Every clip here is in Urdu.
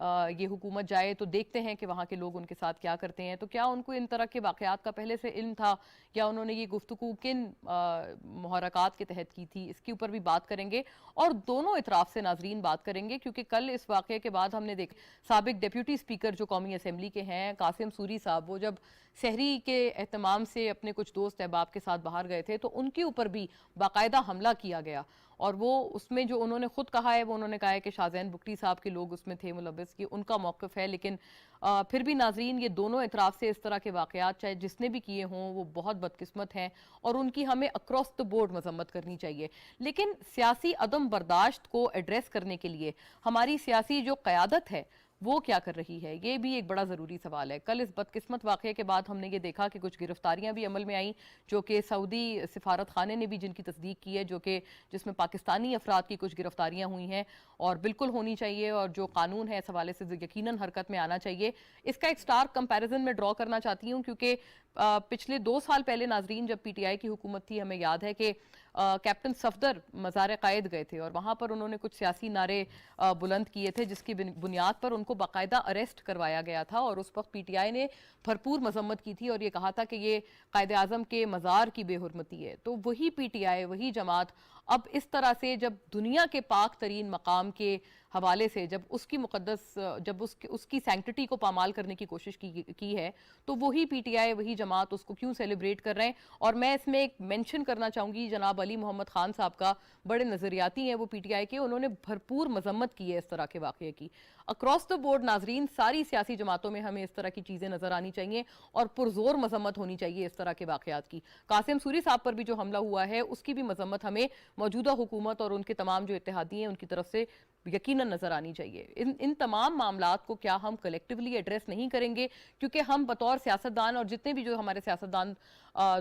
یہ حکومت جائے تو دیکھتے ہیں کہ وہاں کے لوگ ان کے ساتھ کیا کرتے ہیں. تو کیا ان کو ان طرح کے واقعات کا پہلے سے علم تھا یا انہوں نے یہ گفتگو کن محرکات کے تحت کی تھی؟ اس کے اوپر بھی بات کریں گے اور دونوں اطراف سے ناظرین بات کریں گے، کیونکہ کل اس واقعے کے بعد ہم نے دیکھا سابق ڈیپیوٹی اسپیکر جو قومی اسمبلی کے ہیں قاسم سوری صاحب، وہ جب سحری کے اہتمام سے اپنے کچھ دوست احباب کے ساتھ باہر گئے تھے تو ان کے اوپر بھی باقاعدہ حملہ کیا گیا، اور وہ اس میں جو انہوں نے خود کہا ہے وہ انہوں نے کہا ہے کہ شاہزین بگٹی صاحب کے لوگ اس میں تھے ملوث، کی ان کا موقف ہے. لیکن پھر بھی ناظرین یہ دونوں اطراف سے اس طرح کے واقعات چاہے جس نے بھی کیے ہوں وہ بہت بدقسمت ہیں اور ان کی ہمیں اکراس دی بورڈ مذمت کرنی چاہیے. لیکن سیاسی عدم برداشت کو ایڈریس کرنے کے لیے ہماری سیاسی جو قیادت ہے وہ کیا کر رہی ہے، یہ بھی ایک بڑا ضروری سوال ہے. کل اس بدقسمت واقعے کے بعد ہم نے یہ دیکھا کہ کچھ گرفتاریاں بھی عمل میں آئیں جو کہ سعودی سفارت خانے نے بھی جن کی تصدیق کی ہے، جس میں پاکستانی افراد کی کچھ گرفتاریاں ہوئی ہیں اور بالکل ہونی چاہیے، اور جو قانون ہے اس حوالے سے یقیناً حرکت میں آنا چاہیے. اس کا ایک سٹار کمپیریزن میں ڈرا کرنا چاہتی ہوں، کیونکہ پچھلے 2 سال پہلے ناظرین جب پی ٹی آئی کی حکومت تھی ہمیں یاد ہے کہ کیپٹن صفدر مزار قائد گئے تھے اور وہاں پر انہوں نے کچھ سیاسی نعرے بلند کیے تھے جس کی بنیاد پر ان کو باقاعدہ اریسٹ کروایا گیا تھا، اور اس وقت پی ٹی آئی نے بھرپور مذمت کی تھی اور یہ کہا تھا کہ یہ قائد اعظم کے مزار کی بے حرمتی ہے. تو وہی پی ٹی آئی، وہی جماعت اب اس طرح سے جب دنیا کے پاک ترین مقام کے حوالے سے جب اس کی مقدس جب اس کی سینکٹٹی کو پامال کرنے کی کوشش کی ہے تو وہی پی ٹی آئی، وہی جماعت اس کو کیوں سیلیبریٹ کر رہے ہیں. اور میں اس میں ایک منشن کرنا چاہوں گی جناب علی محمد خان صاحب کا، بڑے نظریاتی ہیں وہ پی ٹی آئی کے، انہوں نے بھرپور مذمت کی ہے اس طرح کے واقعے کی. اکراس دی بورڈ ناظرین ساری سیاسی جماعتوں میں ہمیں اس طرح کی چیزیں نظر آنی چاہیے اور پرزور مذمت ہونی چاہیے اس طرح کے واقعات کی. قاسم سوری صاحب پر بھی جو حملہ ہوا ہے اس کی بھی مذمت ہمیں موجودہ حکومت اور ان کے تمام جو اتحادی ہیں ان کی طرف سے یقیناً نظر آنی چاہیے. ان تمام معاملات کو کیا ہم کلیکٹیولی ایڈریس نہیں کریں گے؟ کیونکہ ہم بطور سیاستدان اور جتنے بھی جو ہمارے سیاستدان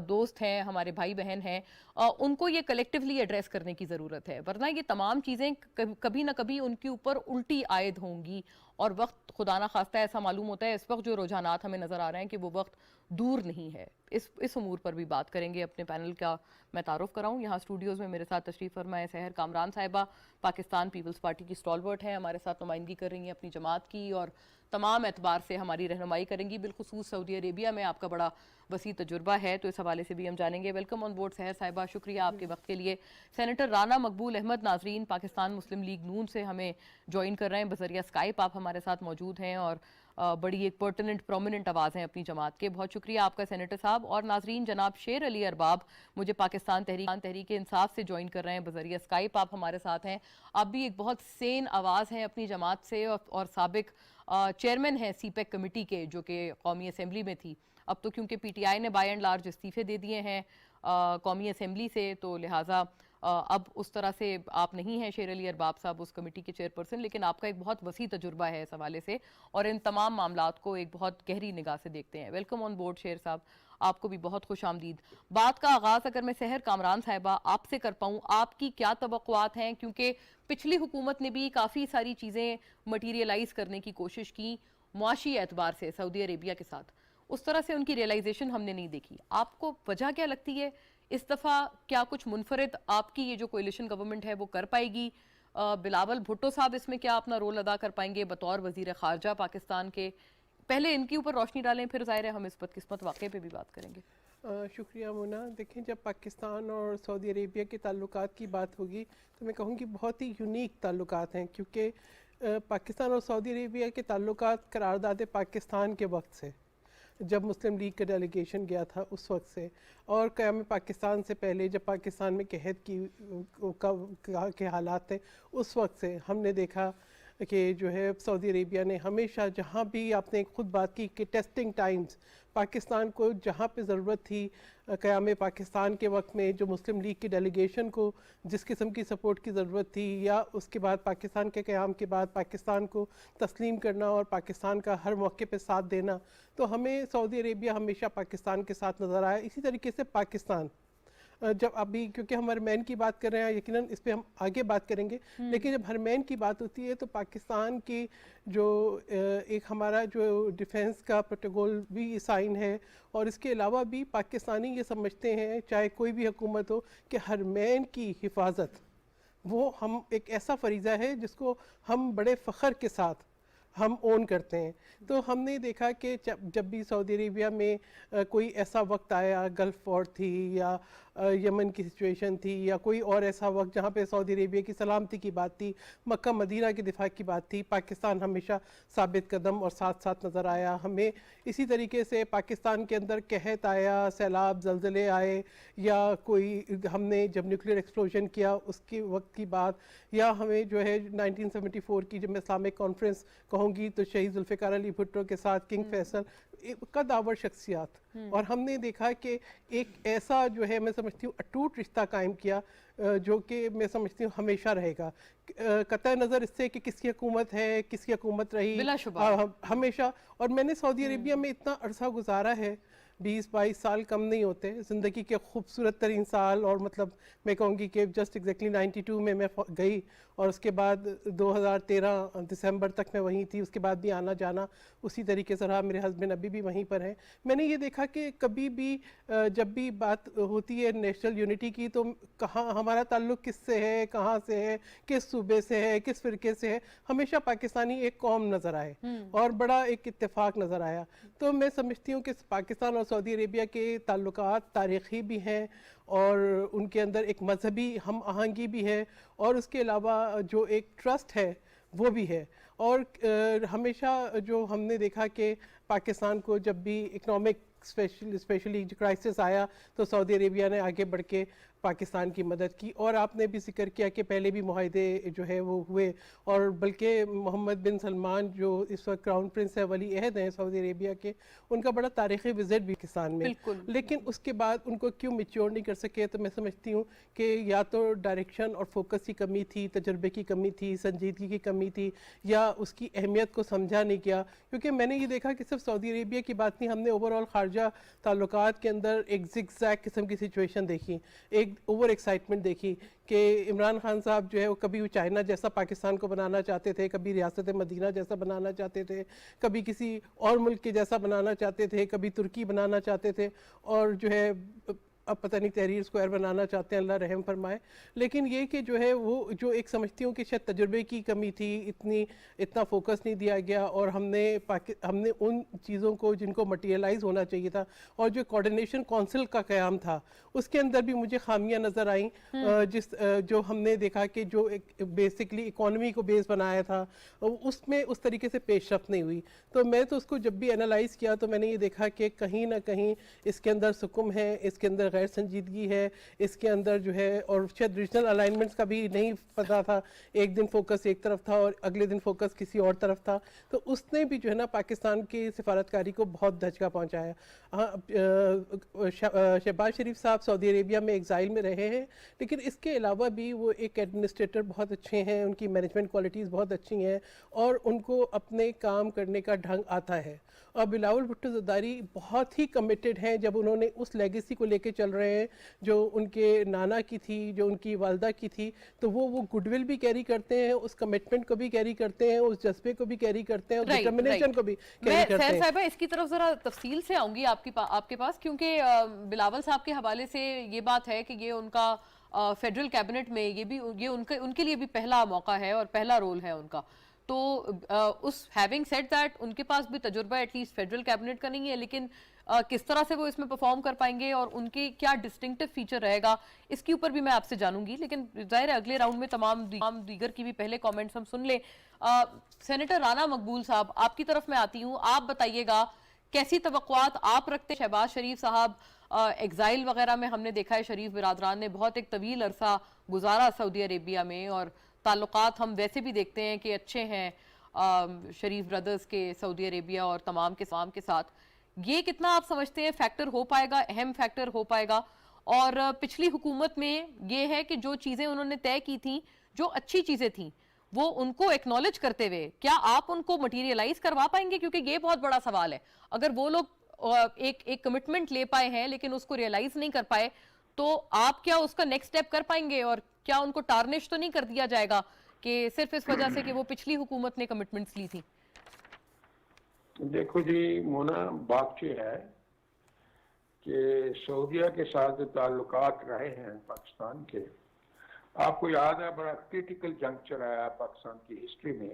دوست ہیں، ہمارے بھائی بہن ہیں، ان کو یہ کلیکٹیولی ایڈریس کرنے کی ضرورت ہے، ورنہ یہ تمام چیزیں کبھی نہ کبھی ان کے اوپر الٹی عائد ہوں گی اور وقت خدا نہ خواستہ ایسا معلوم ہوتا ہے اس وقت جو رجحانات ہمیں نظر آ رہے ہیں کہ وہ وقت دور نہیں ہے. اس امور پر بھی بات کریں گے. اپنے پینل کا میں تعارف کراؤں، یہاں اسٹوڈیوز میں میرے ساتھ تشریف فرما ہے سحر کامران صاحبہ، پاکستان پیپلز پارٹی کی سٹالورٹ ہیں، ہمارے ساتھ نمائندگی کر رہی ہیں اپنی جماعت کی اور تمام اعتبار سے ہماری رہنمائی کریں گی. بالخصوص سعودی عربیہ میں آپ کا بڑا وسیع تجربہ ہے تو اس حوالے سے بھی ہم جانیں گے. ویلکم آن بورڈ سحر صاحبہ، شکریہ آپ کے وقت کے لیے. سینیٹر رانا مقبول احمد ناظرین پاکستان مسلم لیگ نون سے ہمیں جوائن کر رہے ہیں بذریعہ اسکائپ، آپ ہمارے ساتھ موجود ہیں اور بڑی ایک پرٹیننٹ پرومیننٹ آواز ہیں اپنی جماعت کے. بہت شکریہ آپ کا سینیٹر صاحب. اور ناظرین جناب شیر علی ارباب مجھے پاکستان تحریک انصاف سے جوائن کر رہے ہیں بذریعہ اسکائپ، آپ ہمارے ساتھ ہیں. آپ بھی ایک بہت سین آواز ہیں اپنی جماعت سے اور سابق چیئرمین ہیں سی پیک کمیٹی کے جو کہ قومی اسمبلی میں تھی. اب تو کیونکہ پی ٹی آئی نے بائی اینڈ لارج استعفے دے دیے ہیں قومی اسمبلی سے تو لہٰذا اب اس طرح سے آپ نہیں ہیں شیر علی ارباب صاحب اس کمیٹی کے چیئرپرسن، لیکن آپ کا ایک بہت وسیع تجربہ ہے اس حوالے سے اور ان تمام معاملات کو ایک بہت گہری نگاہ سے دیکھتے ہیں. ویلکم آن بورڈ شیر صاحب، آپ کو بھی بہت خوش آمدید. بات کا آغاز اگر میں سحر کامران صاحبہ آپ سے کر پاؤں، آپ کی کیا توقعات ہیں؟ کیونکہ پچھلی حکومت نے بھی کافی ساری چیزیں مٹیریلائز کرنے کی کوشش کی معاشی اعتبار سے سعودی عربیہ کے ساتھ، اس طرح سے ان کی ریئلائزیشن ہم نے نہیں دیکھی. آپ کو وجہ کیا لگتی ہے اس دفعہ؟ کیا کچھ منفرد آپ کی یہ جو کوئلیشن گورنمنٹ ہے وہ کر پائے گی؟ بلاول بھٹو صاحب اس میں کیا اپنا رول ادا کر پائیں گے بطور وزیر خارجہ پاکستان کے؟ پہلے ان کے اوپر روشنی ڈالیں، پھر ظاہر ہے ہم اس بدقسمت واقعے پہ بھی بات کریں گے. شکریہ مونا. دیکھیں جب پاکستان اور سعودی عربیہ کے تعلقات کی بات ہوگی تو میں کہوں گی بہت ہی یونیک تعلقات ہیں، کیونکہ پاکستان اور سعودی عربیہ کے تعلقات قرارداد پاکستان کے وقت سے، جب مسلم لیگ کا ڈیلیگیشن گیا تھا اس وقت سے، اور قیام پاکستان سے پہلے جب پاکستان میں قحط کے حالات تھے اس وقت سے ہم نے دیکھا کہ جو ہے سعودی عربیہ نے ہمیشہ جہاں بھی آپ نے خود بات کی کہ ٹیسٹنگ ٹائمز پاکستان کو جہاں پہ ضرورت تھی قیام پاکستان کے وقت میں جو مسلم لیگ کی ڈیلیگیشن کو جس قسم کی سپورٹ کی ضرورت تھی، یا اس کے بعد پاکستان کے قیام کے بعد پاکستان کو تسلیم کرنا اور پاکستان کا ہر موقع پہ ساتھ دینا، تو ہمیں سعودی عربیہ ہمیشہ پاکستان کے ساتھ نظر آیا. اسی طریقے سے پاکستان جب ابھی کیونکہ ہم ہرمین کی بات کر رہے ہیں یقیناً اس پہ ہم آگے بات کریں گے، لیکن جب ہرمین کی بات ہوتی ہے تو پاکستان کی جو ایک ہمارا جو ڈیفنس کا پروٹوکول بھی سائن ہے، اور اس کے علاوہ بھی پاکستانی یہ سمجھتے ہیں چاہے کوئی بھی حکومت ہو کہ ہرمین کی حفاظت وہ ہم ایک ایسا فریضہ ہے جس کو ہم بڑے فخر کے ساتھ ہم اون کرتے ہیں. تو ہم نے دیکھا کہ جب بھی سعودی عربیہ میں کوئی ایسا وقت آیا, گلف وار تھی یا یمن کی سچویشن تھی یا کوئی اور ایسا وقت جہاں پہ سعودی عربیہ کی سلامتی کی بات تھی, مکہ مدینہ کے دفاع کی بات تھی, پاکستان ہمیشہ ثابت قدم اور ساتھ ساتھ نظر آیا. ہمیں اسی طریقے سے پاکستان کے اندر قحط آیا, سیلاب, زلزلے آئے, یا کوئی ہم نے جب نیوکلیر ایکسپلوژن کیا اس کے وقت کی بات, یا ہمیں جو ہے 1974 کی جب میں اسلامک کانفرنس کہوں گی تو شہید ذوالفقار علی بھٹو کے ساتھ کنگ فیصل, قدآور شخصیات, اور ہم نے دیکھا کہ ایک ایسا جو ہے میں سمجھتی ہوں اٹوٹ رشتہ قائم کیا جو کہ میں سمجھتی ہوں ہمیشہ رہے گا, قطع نظر اس سے کہ کس کی حکومت ہے, کس کی حکومت رہی, بلا شبہ ہمیشہ. اور میں نے سعودی عربیہ میں اتنا عرصہ گزارا ہے, 20-22 سال کم نہیں ہوتے, زندگی کے خوبصورت ترین سال, اور مطلب میں کہوں گی کہ جسٹ ایگزیکٹلی 92 میں گئی, اور اس کے بعد 2013 دسمبر تک میں وہیں تھی, اس کے بعد بھی آنا جانا اسی طریقے سے رہا. میرے ہسبینڈ ابھی بھی وہیں پر ہیں. میں نے یہ دیکھا کہ کبھی بھی جب بھی بات ہوتی ہے نیشنل یونٹی کی تو کہاں ہمارا تعلق کس سے ہے, کہاں سے ہے, کس صوبے سے ہے, کس فرقے سے ہے, ہمیشہ پاکستانی ایک قوم نظر آئے اور بڑا ایک اتفاق نظر آیا. تو میں سمجھتی ہوں کہ پاکستان اور سعودی عربیہ کے تعلقات تاریخی بھی ہیں, اور ان کے اندر ایک مذہبی ہم آہنگی بھی ہے, اور اس کے علاوہ جو ایک ٹرسٹ ہے وہ بھی ہے. اور ہمیشہ جو ہم نے دیکھا کہ پاکستان کو جب بھی اکنامک اسپیشلی کرائسس آیا تو سعودی عربیہ نے آگے بڑھ کے پاکستان کی مدد کی. اور آپ نے بھی ذکر کیا کہ پہلے بھی معاہدے جو ہے وہ ہوئے, اور بلکہ محمد بن سلمان جو اس وقت کراؤن پرنس ہے, ولی عہد ہیں سعودی عربیہ کے, ان کا بڑا تاریخی وزٹ بھی پاکستان میں, لیکن اس کے بعد ان کو کیوں میچور نہیں کر سکے, تو میں سمجھتی ہوں کہ یا تو ڈائریکشن اور فوکس کی کمی تھی, تجربے کی کمی تھی, سنجیدگی کی کمی تھی, یا اس کی اہمیت کو سمجھا نہیں کیا. کیونکہ میں نے یہ دیکھا کہ صرف سعودی عربیہ کی بات نہیں, ہم نے اوور آل خارجہ تعلقات کے اندر ایک زگ زیگ قسم کی سچویشن دیکھی, ایک اوور ایکسائٹمنٹ دیکھی کہ عمران خان صاحب جو ہے وہ کبھی چائنا جیسا پاکستان کو بنانا چاہتے تھے, کبھی ریاست مدینہ جیسا بنانا چاہتے تھے, کبھی کسی اور ملک کے جیسا بنانا چاہتے تھے, کبھی ترکی بنانا چاہتے تھے, اور جو ہے اب پتہ نہیں تحریر اسکوائر بنانا چاہتے ہیں, اللہ رحم فرمائے. لیکن یہ کہ جو ہے وہ جو ایک سمجھتی ہوں کہ شاید تجربے کی کمی تھی, اتنا فوکس نہیں دیا گیا, اور ہم نے ان چیزوں کو جن کو مٹیریلائز ہونا چاہیے تھا, اور جو کوارڈینیشن کونسل کا قیام تھا اس کے اندر بھی مجھے خامیاں نظر آئیں, جو ہم نے دیکھا کہ جو ایک بیسکلی اکانومی کو بیس بنایا تھا اس میں اس طریقے سے پیش رفت نہیں ہوئی. تو میں تو اس کو جب بھی انالائز کیا تو میں نے یہ دیکھا کہ کہیں نہ کہیں اس کے اندر سکم ہے, اس کے اندر غیر سنجیدگی ہے, اس کے اندر جو ہے, اور شاید ریجنل الائنمنٹس کا بھی نہیں پتہ تھا, ایک دن فوکس ایک طرف تھا اور اگلے دن فوکس کسی اور طرف تھا. تو اس نے بھی جو ہے نا پاکستان کی سفارتکاری کو بہت دھچکا پہنچایا. شہباز شریف صاحب سعودی عربیہ میں ایگزائل میں رہے ہیں, لیکن اس کے علاوہ بھی وہ ایک ایڈمنسٹریٹر بہت اچھے ہیں, ان کی مینجمنٹ کوالٹیز بہت اچھی ہیں, اور ان کو اپنے کام کرنے کا ڈھنگ آتا ہے. اور بلاول بھٹو زرداری بہت ہی کمیٹڈ ہیں, جب انہوں نے اس لیگیسی کو لے کے چل رہے ہیں جو ان کے نانا کی تھی, جو ان کی والدہ کی تھی, تو وہ گڈ ول بھی کیری کرتے ہیں, اس کمٹمنٹ کو بھی کیری کرتے ہیں, اس جذبے کو بھی کیری کرتے ہیں, اس ڈٹرمنیشن کو بھی کیری کرتے ہیں. سہر صاحبہ اس کی طرف ذرا تفصیل سے آؤں گی آپ کے پاس, کیونکہ بلاول صاحب کے حوالے سے یہ بات ہے کہ یہ ان کا فیڈرل کیبنٹ میں یہ ان کے لیے بھی پہلا موقع ہے اور پہلا رول ہے ان کا. تو اس ہیونگ سیڈ دیٹ ان کے پاس بھی تجربہ ایٹ لیسٹ فیڈرل کیبنٹ کا نہیں ہے, لیکن کس طرح سے وہ اس میں پرفارم کر پائیں گے اور ان کے کیا ڈسٹنکٹیو فیچر رہے گا, اس کے اوپر بھی میں آپ سے جانوں گی. لیکن ظاہر ہے اگلے راؤنڈ میں تمام دیگر کی بھی پہلے کامنٹس ہم سن لیں. سینیٹر رانا مقبول صاحب, آپ کی طرف میں آتی ہوں, آپ بتائیے گا کیسی توقعات آپ رکھتے. شہباز شریف صاحب ایگزائل وغیرہ میں ہم نے دیکھا ہے, شریف برادران نے بہت ایک طویل عرصہ گزارا سعودی عربیہ میں, اور تعلقات ہم ویسے بھی دیکھتے ہیں کہ اچھے ہیں شریف بردرز کے سعودی عربیہ اور تمام کے ساتھ. یہ کتنا آپ سمجھتے ہیں فیکٹر ہو پائے گا, اہم فیکٹر ہو پائے گا؟ اور پچھلی حکومت میں یہ ہے کہ جو چیزیں انہوں نے طے کی تھیں, جو اچھی چیزیں تھیں, وہ ان کو ایکنالج کرتے ہوئے کیا آپ ان کو مٹیریلائز کروا پائیں گے؟ کیونکہ یہ بہت بڑا سوال ہے. اگر وہ لوگ ایک کمٹمنٹ لے پائے ہیں لیکن اس کو ریئلائز نہیں کر پائے, تو آپ کیا اس کا نیکسٹ سٹیپ کر پائیں گے, اور کیا ان کو ٹارنش تو نہیں کر دیا جائے گا کہ صرف اس وجہ سے کہ وہ پچھلی حکومت نے کمٹمنٹس لی تھی؟ دیکھو جی مونا, بات یہ ہے کہ سعودیہ کے ساتھ جو تعلقات رہے ہیں پاکستان کے, آپ کو یاد ہے بڑا کرٹیکل جنکچر آیا پاکستان کی ہسٹری میں,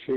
6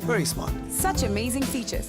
Very smart. Such amazing features,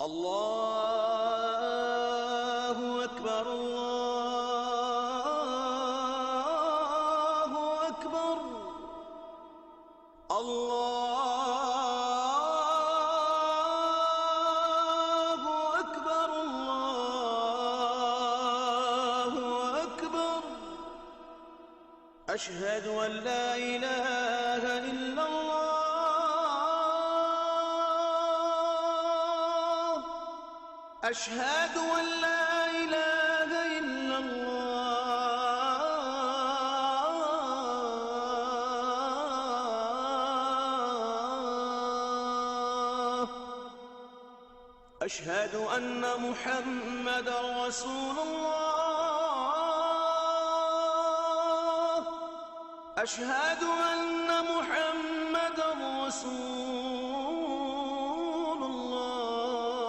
الله أكبر الله أكبر الله أكبر الله أكبر أشهد أن لا إله إلا الله أشهد أن لا إله إلا الله أشهد أن محمدا رسول الله أشهد أن محمدا رسول الله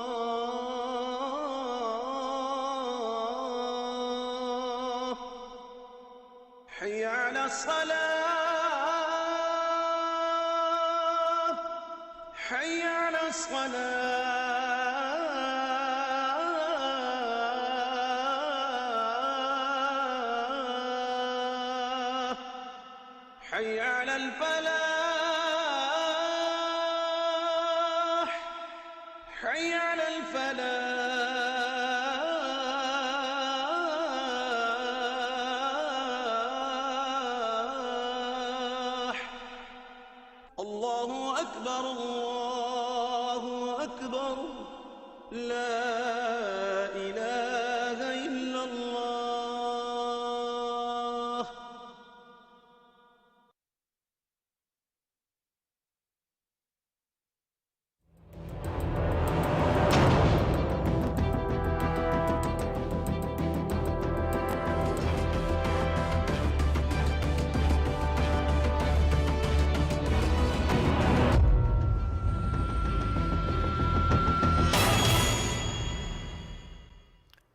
حي على الصلاة حي على الصلاة حي على الفلاح حي على الفلاح الله أكبر الله أكبر لا إله إلا الله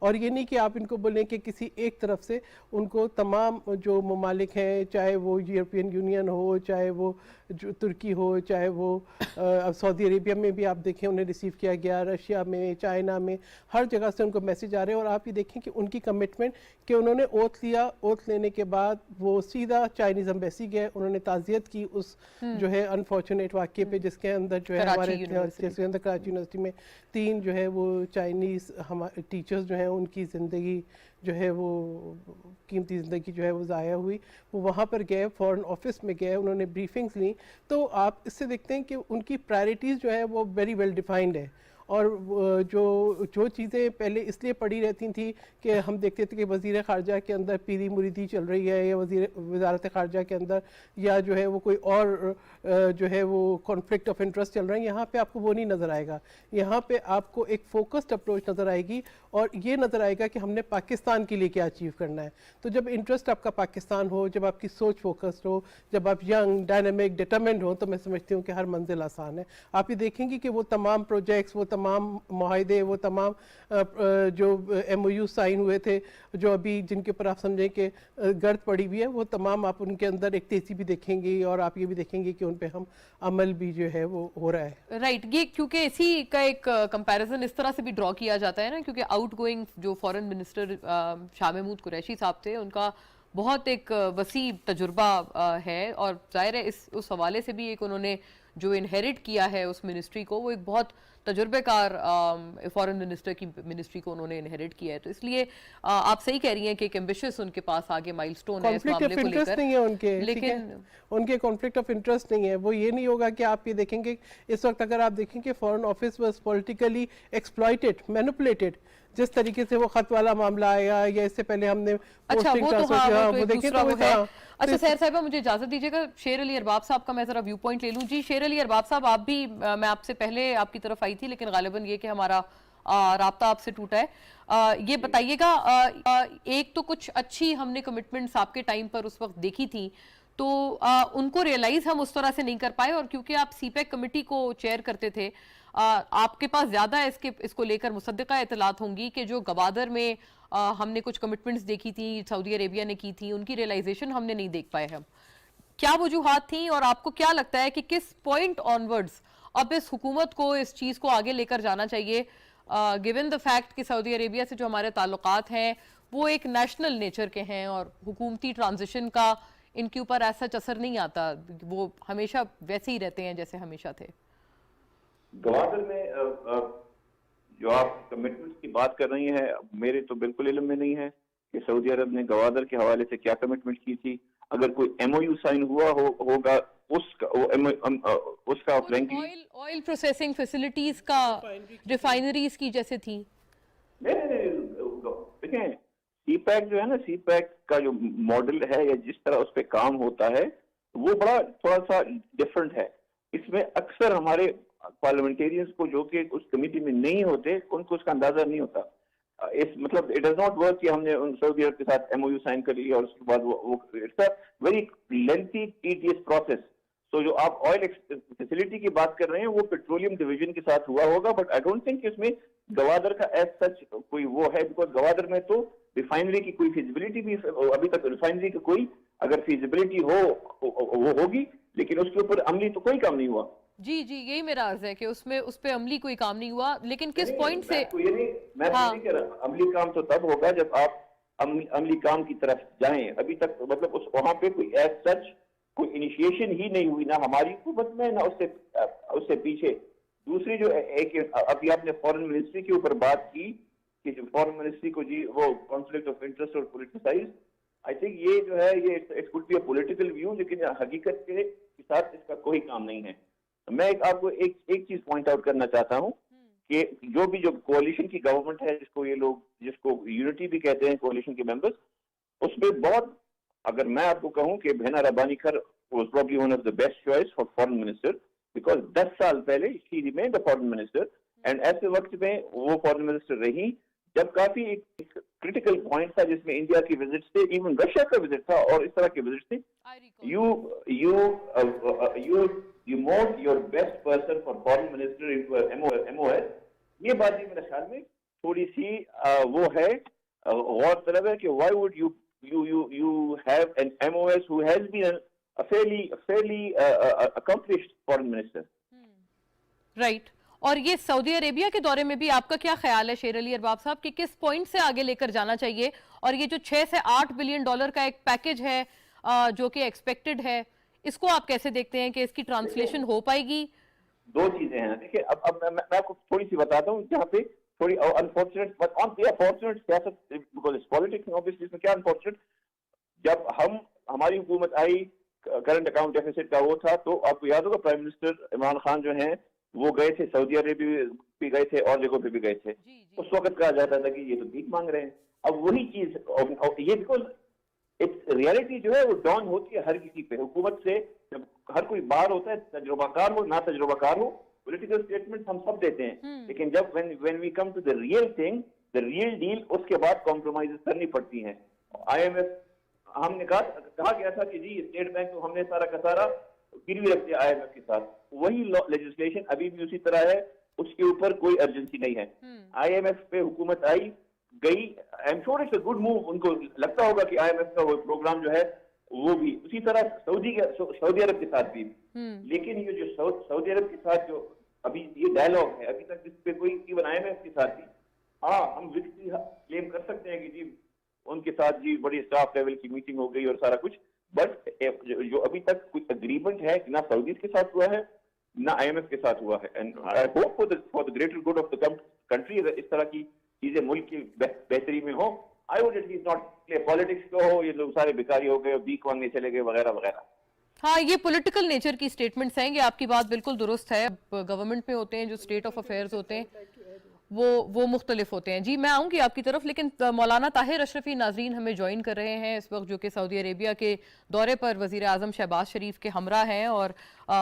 اور یہ نہیں کہ آپ ان کو بولیں کہ کسی ایک طرف سے ان کو تمام جو ممالک ہیں, چاہے وہ یورپین یونین ہو, چاہے وہ ترکی ہو, چاہے وہ سعودی عربیہ میں بھی آپ دیکھیں انہیں ریسیو کیا گیا, رشیا میں, چائنا میں, ہر جگہ سے ان کو میسیج آ رہے ہیں. اور آپ یہ دیکھیں کہ ان کی کمٹمنٹ کہ انہوں نے اوتھ لیا, اوتھ لینے کے بعد وہ سیدھا چائنیز ایمبیسی گئے, انہوں نے تعزیت کی اس جو ہے انفارچونیٹ واقعے پہ جس کے اندر جو ہے ہمارے جس کے اندر کراچی یونیورسٹی میں 3 جو ہے وہ چائنیز ٹیچرز جو ہیں ان کی زندگی جو ہے وہ قیمتی زندگی جو ہے وہ ضائع ہوئی. وہ وہاں پر گئے, فورن آفس میں گئے, انہوں نے بریفنگز لیں. تو آپ اس سے دیکھتے ہیں کہ ان کی پرائرٹیز جو ہے وہ ویری ویل ڈیفائنڈ ہے. اور جو چیزیں پہلے اس لیے پڑی رہتی تھیں کہ ہم دیکھتے تھے کہ وزیر خارجہ کے اندر پیری مریدی چل رہی ہے, یا وزارت خارجہ کے اندر یا جو ہے وہ کوئی اور جو ہے وہ کانفلکٹ آف انٹرسٹ چل رہے ہیں, یہاں پہ آپ کو وہ نہیں نظر آئے گا. یہاں پہ آپ کو ایک فوکسڈ اپروچ نظر آئے گی, اور یہ نظر آئے گا کہ ہم نے پاکستان کے لیے کیا اچیو کرنا ہے. تو جب انٹرسٹ آپ کا پاکستان ہو, جب آپ کی سوچ فوکسڈ ہو, جب آپ ینگ, ڈائنامک, ڈٹرمنڈ ہو, تو میں سمجھتی ہوں کہ ہر منزل آسان ہے. آپ یہ دیکھیں گی کہ وہ تمام پروجیکٹس, وہ تمام معاہدے, وہ تمام جو ایم او یو سائن ہوئے تھے, جو ابھی جن کے اوپر آپ سمجھیں کہ گرد پڑی ہوئی ہے, وہ تمام آپ ان کے اندر ایک تیزی بھی دیکھیں گی, اور آپ یہ بھی دیکھیں گے کہ ان پہ ہم عمل بھی جو ہے وہ ہو رہا ہے. رائٹ, یہ کیونکہ اسی کا ایک کمپیریزن اس طرح سے بھی ڈرا کیا جاتا ہے نا, کیونکہ آؤٹ گوئنگ جو فورن منسٹر شاہ محمود قریشی صاحب تھے, ان کا بہت ایک وسیع تجربہ ہے, اور ظاہر ہے اس حوالے سے بھی ایک انہوں نے جو انہیریٹ کیا ہے اس منسٹری کو, وہ ایک بہت تجربہ کار فورن منسٹر کی منسٹری کو انہوں نے انہیریٹ کیا ہے. تو اس لیے آپ صحیح کہہ رہی ہیں کہ ایک ایمبیشس ان کے پاس آگے مائل سٹون ہے اس معاملے کو لے کر. نہیں ہے ان کے, لیکن ان کے کانفلکٹ آف انٹرسٹ نہیں ہے. وہ یہ نہیں ہوگا کہ آپ یہ دیکھیں گے اس وقت اگر آپ دیکھیں کہ foreign office was politically exploited, مینپولیٹڈ, جس طریقے سے وہ خط والا معاملہ آیا, یا اس سے پہلے ہم نے پوسٹنگ ٹرانسفر, وہ دیکھیں تو اچھا سہر صاحبہ مجھے اجازت دیجیے گا, شیر علی ارباب صاحب کا میں ذرا ویو پوائنٹ لے لوں. جی شیر علی ارباب صاحب, آپ بھی, میں آپ سے پہلے آپ کی طرف آئی تھی لیکن غالباً یہ کہ ہمارا رابطہ آپ سے ٹوٹا ہے. یہ بتائیے گا, ایک تو کچھ اچھی ہم نے کمٹمنٹس آپ کے ٹائم پر اس وقت دیکھی تھی, تو ان کو ریئلائز ہم اس طرح سے نہیں کر پائے, اور کیونکہ آپ سی پیک کمیٹی کو چیئر کرتے تھے, آپ کے پاس زیادہ اس کو لے کر مصدقہ اطلاعات ہوں گی کہ جو گوادر میں ہم نے کچھ کمٹمنٹس دیکھی تھی, سعودی عربیہ نے کی تھی, ان کی ریئلائزیشن ہم نے نہیں دیکھ پائے. ہم کیا وجوہات تھیں, اور آپ کو کیا لگتا ہے کہ کس پوائنٹ آنورڈز اب اس حکومت کو اس چیز کو آگے لے کر جانا چاہیے, گیون دا فیکٹ کہ سعودی عربیہ سے جو ہمارے تعلقات ہیں وہ ایک نیشنل نیچر کے ہیں, اور حکومتی ٹرانزیشن کا ان کے اوپر ایسا اثر نہیں آتا, وہ ہمیشہ ویسے ہی رہتے ہیں جیسے ہمیشہ تھے. گوادر میں جو آپ کمٹمنٹس کی بات کر رہی ہیں, میرے تو بالکل علم میں نہیں ہے کہ سعودی عرب نے گوادر کے حوالے سے کیا کمٹمنٹ کی تھی. اگر کوئی ایم او یو سائن ہوا ہوگا اس کا آئل پروسیسنگ فیسلٹیز کا, ریفائنریز کی جیسے تھی. دیکھیں سی پیک جو ہے نا, سی پیک کا جو ماڈل ہے یا جس طرح اس پہ کام ہوتا ہے وہ بڑا تھوڑا سا ڈفرنٹ ہے. اس میں اکثر ہمارے پارلیمنٹیرینز کو جو کہ اس کمیٹی میں نہیں ہوتے, ان کو اس کا اندازہ نہیں ہوتا. مطلب اٹ ڈز ناٹ ورک کہ ہم نے سعودی عرب کے ساتھ ایم او یو سائن کر لیا اور اس کے بعد وہ it's a very lengthy tedious process. تو جو آپ آئل فیسلٹی کی بات کر رہے ہیں وہ پیٹرولیم ڈویژن کے ساتھ ہوا ہوگا, بٹ آئی ڈونٹ تھنک اس میں گوادر کا ایز سچ کوئی وہ ہے, بیکاز گوادر میں تو ریفائنری کی کوئی فیزیبلٹی بھی ابھی تک, ریفائنری کی کوئی اگر فیزیبلٹی ہو وہ ہوگی, لیکن اس کے اوپر عملی تو کوئی کام نہیں ہوا. جی یہی میرا عرض ہے کہ اس پہ عملی کوئی کام نہیں ہوا, لیکن کس پوائنٹ سے میں نہیں کہہ رہا عملی کام تو تب ہوگا جب آپ عملی کام کی طرف جائیں. ابھی تک مطلب وہاں پہ کوئی ایز سچ کوئی انیشیشن ہی نہیں ہوئی, نہ ہماری حکومت میں نہ اس سے پیچھے. دوسری جو ایک ابھی آپ نے فورن منسٹری کے اوپر بات کی کہ جو فورن منسٹری کو جی وہ کانفلکٹ آف انٹرسٹ اور پولیٹیسائز, آئی تھنک یہ جو ہے یہ it could be a political view, لیکن حقیقت کے ساتھ اس کا کوئی کام نہیں ہے. میں آپ کو ایک چیز پوائنٹ آؤٹ کرنا چاہتا ہوں کہ جو کوalition کی گورنمنٹ ہے, جس کو یونٹی بھی کہتے ہیں کوalition کے ممبرز, اس میں بہت, اگر میں آپ کو کہوں کہ بہنا ربانی کھر was probably one of the best choice for foreign minister, because 10 سال پہلے she remained a foreign minister, and ایسے وقت میں وہ foreign minister رہی جب کافی ایک کریٹیکل پوائنٹ تھا جس میں انڈیا کی وزٹ تھے, ایون رشیا کا وزٹ تھا, اور اس طرح کے وزٹ تھے. You mold your best person for foreign minister into MOS. یہ بات ہی میرے خیال میں تھوڑی سی وہ ہے غور طلب ہے کہ Y would you have an MOS who has been a fairly accomplished foreign minister. Right. اور یہ سعودی عربیہ کے دورے میں بھی آپ کا کیا خیال ہے شیر علی ارباب صاحب کہ کس پوائنٹ سے آگے لے کر جانا چاہیے؟ اور یہ جو 6 سے 8 بلین ڈالر کا ایک پیکج ہے جو کہ ایکسپیکٹڈ ہے، اس کو آپ کیسے دیکھتے ہیں کہ اس کی ٹرانسلیشن ہو پائے گی؟ دو چیزیں ہیں. دیکھیں اب میں آپ کو تھوڑی سی بتاتا ہوں جہاں پہ تھوڑی انفارچونیٹ سیاست بیکاز اٹس پالیٹکس obviously اس میں کیا انفارچونیٹ. جب ہماری حکومت آئی کرنٹ اکاؤنٹ ڈیفیسٹ کا وہ تھا تو آپ کو یاد ہوگا پرائم منسٹر عمران خان جو ہیں وہ گئے تھے سعودی عربیہ بھی گئے تھے اور جگہوں پہ بھی گئے تھے. اس وقت کہا جاتا تھا کہ یہ تو بھیک مانگ رہے ہیں. اب وہی چیز یہ بیکاز ریالٹی جو ہے وہ ڈاؤن ہوتی ہے ہر کسی پہ. حکومت سے جب ہر کوئی باہر ہوتا ہے تجربہ کار ہو نہ تجربہ کار ہو پولیٹیکل اسٹیٹمنٹ ہم سب دیتے ہیں لیکن جب when we come to the real thing the real deal اس کے بعد کمپرومائز کرنی پڑتی ہیں. IMF ہم نے کہا گیا تھا کہ جی اسٹیٹ بینک کو ہم نے سارا کا سارا گروی رکھ دیا IMF کے ساتھ. وہی لیجسلیشن ابھی بھی اسی طرح ہے, اس کے اوپر کوئی ارجنسی نہیں ہے. IMF پہ حکومت آئی گئی, I'm sure it's a good move. ان کو لگتا ہوگا کہ IMF کا وہ پروگرام جو ہے وہ بھی اسی طرح سعودی عرب کے ساتھ بھی. لیکن یہ جو سعودی عرب کے ساتھ جو ابھی یہ ڈائلاگ ہے ابھی تک جس پہ کوئی ایون IMF کے ساتھ بھی ہاں ہم وکٹری کلیم کر سکتے ہیں کہ جی ان کے ساتھ جی بڑی اسٹاف لیول کی میٹنگ ہو گئی اور سارا کچھ, بٹ جو ابھی تک کچھ اگریمنٹ ہے نہ سعودیز کے ساتھ ہوا ہے نہ IMF کے ساتھ ہوا ہے. And I hope for the greater good of the country اگر اس طرح کی چیزیں ملک کی بہتری میں ہوں, I would at least not play politics کو ہو یہ لوگ سارے بیکاری ہو گئے بیک مانگنے چلے گئے وغیرہ وغیرہ. ہاں یہ پولیٹیکل نیچر کی سٹیٹمنٹس ہیں, یہ آپ کی بات بالکل درست ہے. گورنمنٹ میں ہوتے ہیں جو اسٹیٹ آف افیئرز ہوتے ہیں وہ مختلف ہوتے ہیں. جی میں آؤں گی آپ کی طرف, لیکن مولانا طاہر اشرفی ناظرین ہمیں جوائن کر رہے ہیں اس وقت جو کہ سعودی عربیہ کے دورے پر وزیر اعظم شہباز شریف کے ہمراہ ہیں, اور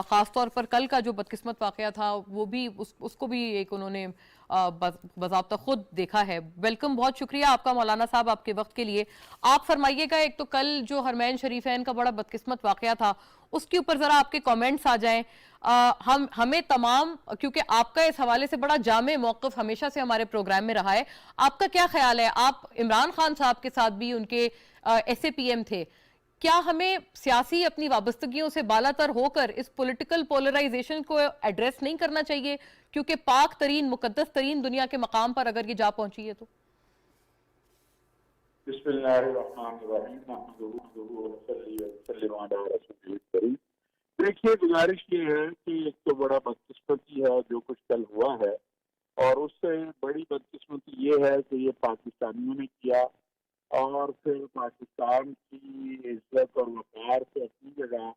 خاص طور پر کل کا جو بدقسمت واقعہ تھا وہ بھی اس کو بھی ایک انہوں نے باضابطہ خود دیکھا ہے. ویلکم, بہت شکریہ آپ کا مولانا صاحب آپ کے وقت کے لیے. آپ فرمائیے گا ایک تو کل جو حرمین شریفین کا بڑا بدقسمت واقعہ تھا اس کے اوپر ذرا آپ کے کامنٹس آ جائیں. ہمیں تمام, کیونکہ آپ کا اس حوالے سے بڑا جامع موقف ہمیشہ سے ہمارے پروگرام میں رہا ہے, آپ کا کیا خیال ہے؟ آپ عمران خان صاحب کے ساتھ بھی ان کے SAPM تھے, کیا ہمیں سیاسی اپنی وابستگیوں سے بالا تر ہو کر اس پولیٹیکل پولرائزیشن کو ایڈریس نہیں کرنا چاہیے کیونکہ پاک ترین مقدس ترین دنیا کے مقام پر اگر یہ جا پہنچی ہے تو؟ بسم اللہ الرحمن الرحیم. دیکھیے گزارش یہ ہے کہ ایک تو بڑا بدقسمتی ہے جو کچھ کل ہوا ہے, اور اس سے بڑی بدقسمتی یہ ہے کہ یہ پاکستانیوں نے کیا, اور پھر پاکستان کی عزت اور وقار سے اپنی جگہ.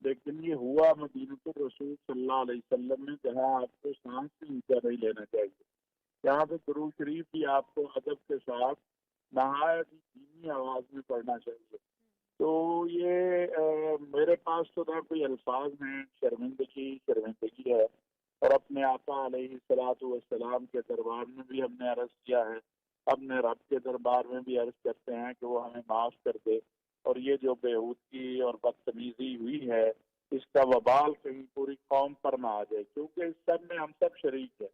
لیکن یہ ہوا مدینۃ الرسول صلی اللہ علیہ وسلم میں, جہاں آپ کو سانس سے اونچا نہیں لینا چاہیے. یہاں پہ درود شریف بھی آپ کو ادب کے ساتھ نہایت ہی دھیمی آواز میں پڑھنا چاہیے. تو یہ میرے پاس تو نہ کوئی الفاظ ہیں, شرمندگی ہے. اور اپنے آقا علیہ الصلوۃ والسلام کے دربار میں بھی ہم نے عرض کیا ہے, اپنے رب کے دربار میں بھی عرض کرتے ہیں کہ وہ ہمیں معاف کر دے, اور یہ جو بےہودگی اور بدتمیزی ہوئی ہے اس کا وبال کہیں پوری قوم پر نہ آ جائے, کیونکہ اس سب میں ہم سب شریک ہیں.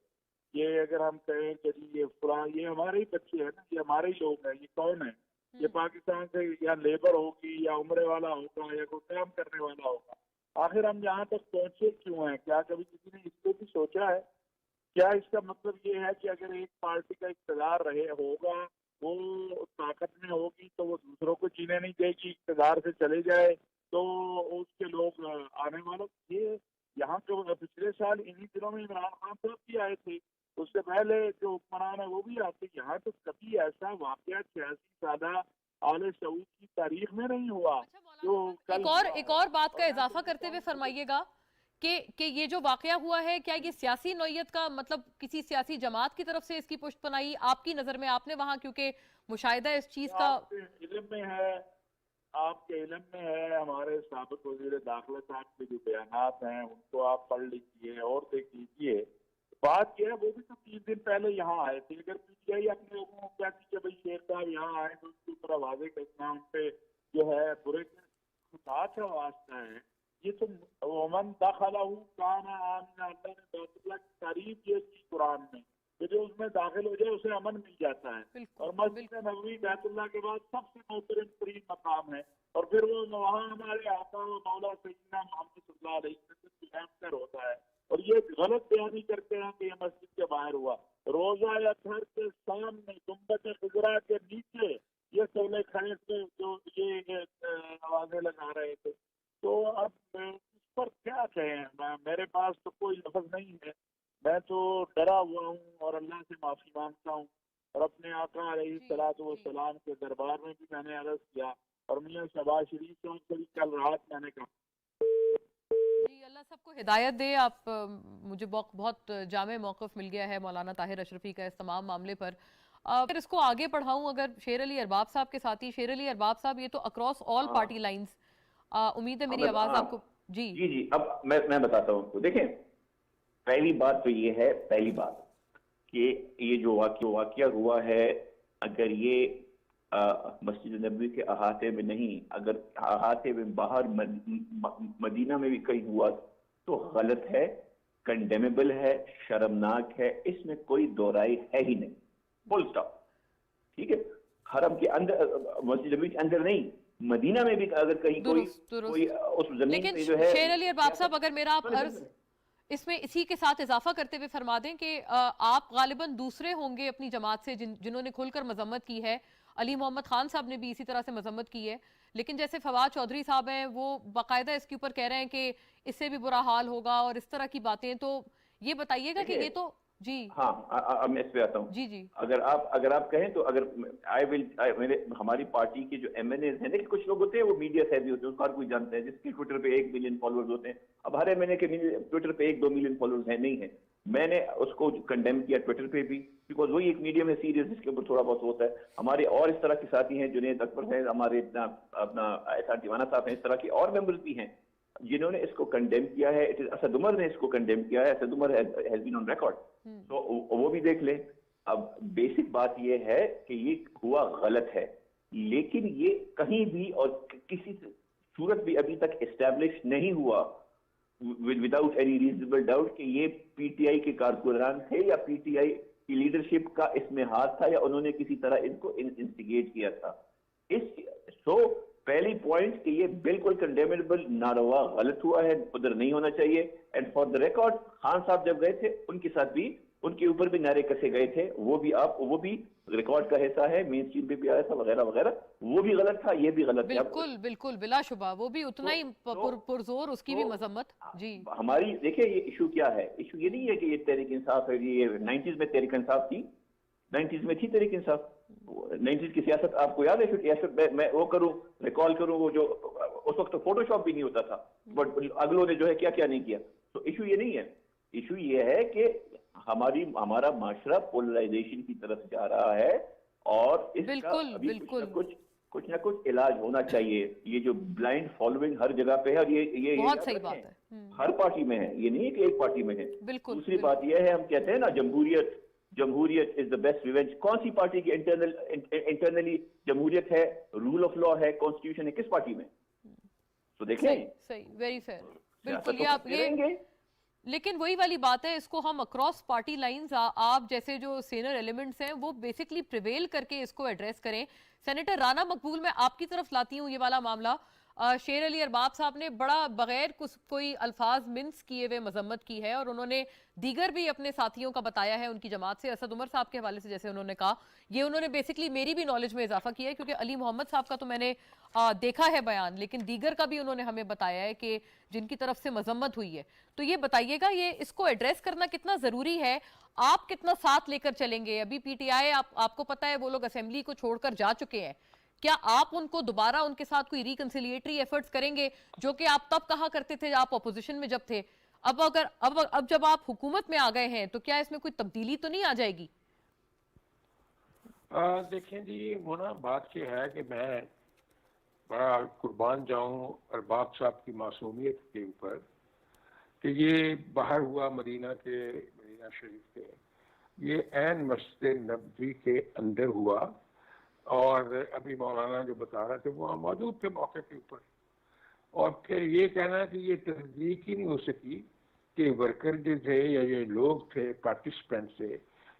یہ اگر ہم کہیں کہ یہ فلاں یہ ہمارے ہی بچے ہیں نا, یہ ہمارے ہی لوگ ہیں, یہ کون ہے؟ یہ پاکستان سے یا لیبر ہوگی یا عمرے والا ہوگا یا کوئی کام کرنے والا ہوگا. آخر ہم یہاں تک پہنچے کیوں ہیں؟ کیا کبھی کسی نے اس کو بھی سوچا ہے؟ کیا اس کا مطلب یہ ہے کہ اگر ایک پارٹی کا اقتدار رہے ہوگا وہ طاقت میں ہوگی تو وہ دوسروں کو جینے نہیں دے گی, اقتدار سے چلے جائے تو اس کے لوگ آنے والوں. یہ یہاں جو پچھلے سال انہی دنوں میں عمران خان صاحب بھی آئے تھے, اس سے پہلے جو حکمران ہیں وہ بھی آتے. یہاں تو کبھی ایسا واقعہ 86 سالہ آل سعود کی تاریخ میں نہیں ہوا. ایک اور بات کا اضافہ کرتے ہوئے فرمائیے گا کہ یہ جو واقعہ ہوا ہے کیا یہ سیاسی نوعیت کا, مطلب کسی سیاسی جماعت کی طرف سے اس کی پشت پناہی آپ کی نظر میں, آپ نے وہاں کیونکہ مشاہدہ اس چیز کا آپ کے علم میں ہے, ہمارے سابق وزیر داخلہ صاحب کے جو بیانات ہیں ان کو آپ پڑھ لیجیے اور دیکھ لیجیے. بات یہ ہے وہ بھی تو 3 دن پہلے یہاں آئے تھے. اگر PTI اپنے لوگوں کو کیا کہ بھائی شیخ صاحب یہاں آئے تو اس کی طرح واضح کرنا, ان پہ جو ہے برے خطا کا واسطہ ہے. یہ تو ومن دخلہ کان آمنا, اللہ نے بیت اللہ کی تعریف یہ کی قرآن میں کہ جو اس میں داخل ہو جائے اسے امن مل جاتا ہے. بالکل، اور مسجد نبوی بیت اللہ کے بعد سب سے محترم ترین مقام ہے, اور پھر وہ وہاں ہمارے آقا و مولا سیدنا محمد صلی اللہ علیہ وسلم کی انٹر ہوتا ہے. اور یہ غلط بیانی کرتے ہیں کہ یہ مسجد کے باہر ہوا. روزہ یا گھر کے سامنے گنبد خضرا کے نیچے یہ سولے کھڑے تھے جو یہ آوازیں لگا رہے تھے. تو اب اس پر کیا کہیں, میرے پاس تو کوئی لفظ نہیں ہے. میں تو ڈرا ہوا ہوں اور اللہ سے معافی مانگتا ہوں, اور اپنے آقا علیہ الصلوۃ والسلام کے دربار میں بھی میں نے عرض کیا, اور میاں شہباز شریف سے بھی کل رات میں نے کہا. جی اللہ سب کو ہدایت دے. آپ مجھے بہت جامع موقف مل گیا ہے مولانا طاہر اشرفی کا اس تمام معاملے پر. اگر اس کو آگے پڑھاؤں, اگر شیر علی ارباب صاحب کے ساتھی, شیر علی ارباب صاحب یہ تو اکراس آل پارٹی لائنز, امید ہے میری آواز آپ کو. جی جی جی اب میں بتاتا ہوں. دیکھیں پہلی بات تو یہ ہے, پہلی بات کہ یہ جو واقعہ ہوا ہے, اگر یہ مسجد نبوی کے احاطے میں نہیں, اگر احاطے میں باہر مدینہ میں بھی کہیں ہوا تو غلط ہے, کنڈیمیبل ہے, شرمناک ہے, اس میں کوئی دو رائے ہے ہی نہیں, فل سٹاپ. ٹھیک ہے, حرم کے اندر, مسجد نبوی کے اندر نہیں, مدینہ میں بھی اگر کہیں کوئی اس زمین پہ جو ہے. شیر علی ارباب صاحب اگر میرا آپ عرض اس میں اسی کے ساتھ اضافہ کرتے ہوئے فرما دیں کہ آپ غالباً دوسرے ہوں گے اپنی جماعت سے جنہوں نے کھل کر مذمت کی ہے. علی محمد خان صاحب نے بھی اسی طرح سے مذمت کی ہے, لیکن جیسے فواد چودھری صاحب ہیں وہ باقاعدہ اس کے اوپر کہہ رہے ہیں کہ اس سے بھی برا حال ہوگا اور اس طرح کی باتیں. تو یہ بتائیے گا کہ یہ تو جی ہاں اب میں اس پہ آتا ہوں. جی جی اگر آپ کہیں تو اگر ہماری پارٹی کے جو ایم این ایز ہیں, دیکھیں کچھ لوگ ہوتے ہیں وہ میڈیا سیوی ہوتے ہیں, اس کو ہر کوئی جانتا ہے, جس کے ٹویٹر پہ 1 ملین فالوورز ہوتے ہیں. اب ہر ایم این اے کے ٹویٹر پہ 1-2 ملین فالوورز ہیں, نہیں ہیں. میں نے اس کو کنڈیم کیا ٹویٹر پہ بھی, بیکاز وہی ایک میڈیم ہے سیریس جس کے اوپر تھوڑا بہت ہوتا ہے. ہمارے اور اس طرح کے ساتھی ہیں, جنید اکبر ہیں, ہمارے اپنا احسان دیوانہ صاحب ہیں, اس طرح کے اور ممبرز بھی ہیں جنہوں نے اس کو کنڈیم کیا ہے. اسد عمر نے اس کو کنڈیم کیا ہے, Asad Umar has been on record, تو وہ بھی دیکھ لیں. اب بیسک بات یہ ہے کہ یہ ہوا غلط ہے, لیکن یہ کہیں بھی اور کسی صورت بھی ابھی تک اسٹیبلش نہیں ہوا وداؤٹ اینی ریزنیبل ڈاؤٹ کہ یہ پی ٹی آئی کے کارکنان تھے یا پی ٹی آئی کی لیڈرشپ کا اس میں ہاتھ تھا یا انہوں نے کسی طرح ان کو انسٹیگیٹ کیا تھا. پہلی پوائنٹ کہ یہ بالکل کنڈیمیبل, ناروا, غلط ہوا ہے, ادھر نہیں ہونا چاہیے. And for the record Khan صاحب جب گئے تھے ان کے ساتھ بھی, ان کے اوپر بھی نعرے کسے گئے تھے, وہ بھی ریکارڈ کا حصہ ہے, مین اسٹریم پہ بھی آیا تھا وغیرہ وغیرہ. وہ بھی غلط تھا, یہ بھی غلط ہے. بالکل بلا شبہ وہ بھی اتنا ہی پرزور, اس کی بھی مذمت. جی ہماری دیکھیں یہ ایشو کیا ہے. ایشو یہ نہیں ہے کہ یہ تحریک انصاف ہے, یہ 90s میں تحریک انصاف تھی, 90s میں تھی تحریک انصاف. 90s کی سیاست آپ کو یاد ہے, میں وہ کروں ریکال کروں, وہ جو اس وقت فوٹو شاپ بھی نہیں ہوتا تھا, بٹ اگلوں نے جو ہے کیا نہیں کیا. تو ایشو یہ نہیں ہے, ایشو یہ ہے کہ ہمارا معاشرہ پولرائزیشن کی طرف جا رہا ہے, اور اس کا کچھ نہ کچھ علاج ہونا چاہیے. یہ جو بلائنڈ فالوئنگ ہر جگہ پہ ہے, اور یہ بہت صحیح بات ہے, ہر پارٹی میں ہے, یہ نہیں ہے کہ ایک پارٹی میں ہے. دوسری بات یہ ہے, ہم کہتے ہیں نا جمہوریت از دا بیسٹ ریونج. کون سی پارٹی کی انٹرنلی جمہوریت ہے, رول آف لا ہے, کانسٹیٹیوشن ہے, کس پارٹی میں؟ تو دیکھیں صحیح, ویری فیئر, بالکل. یہ آپ لیکن وہی والی بات ہے, اس کو ہم اکراس پارٹی لائنز, آپ جیسے جو سینئر ایلیمنٹس ہیں وہ بیسکلی پریویل کر کے اس کو ایڈریس کریں. سینیٹر رانا مقبول, میں آپ کی طرف لاتی ہوں یہ والا معاملہ. شیر علی ارباب صاحب نے بڑا بغیر کوئی الفاظ منس کیے ہوئے مذمت کی ہے, اور انہوں نے دیگر بھی اپنے ساتھیوں کا بتایا ہے ان کی جماعت سے. اسد عمر صاحب کے حوالے سے جیسے انہوں نے کہا, یہ انہوں نے بیسکلی میری بھی نالج میں اضافہ کیا ہے, کیونکہ علی محمد صاحب کا تو میں نے دیکھا ہے بیان, لیکن دیگر کا بھی انہوں نے ہمیں بتایا ہے کہ جن کی طرف سے مذمت ہوئی ہے. تو یہ بتائیے گا, یہ اس کو ایڈریس کرنا کتنا ضروری ہے, آپ کتنا ساتھ لے کر چلیں گے؟ ابھی پی ٹی آئی, آپ کو پتا ہے وہ لوگ اسمبلی کو چھوڑ کر جا چکے ہیں, کیا آپ ان کو دوبارہ ان کے ساتھ کوئی ریکنسیلیٹری ایفرٹس کریں گے, جو کہ آپ تب کہا کرتے تھے آپ اپوزیشن میں جب تھے؟ اب جب آپ حکومت میں آ گئے ہیں تو کیا اس میں کوئی تبدیلی تو نہیں آ جائے گی؟ دیکھیں جی, وہ نا بات یہ ہے کہ میں بڑا قربان جاؤں ارباب صاحب کی معصومیت کے اوپر کہ یہ باہر ہوا مدینہ شریف کے, یہ عین مسجد نبوی کے اندر ہوا, اور ابھی مولانا جو بتا رہے تھے وہ موجود تھے موقع کے اوپر. اور پھر یہ کہنا کہ یہ تصدیق ہی نہیں ہو سکی کہ ورکر جو تھے یا یہ لوگ تھے پارٹیسپینٹ تھے,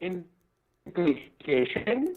inculcation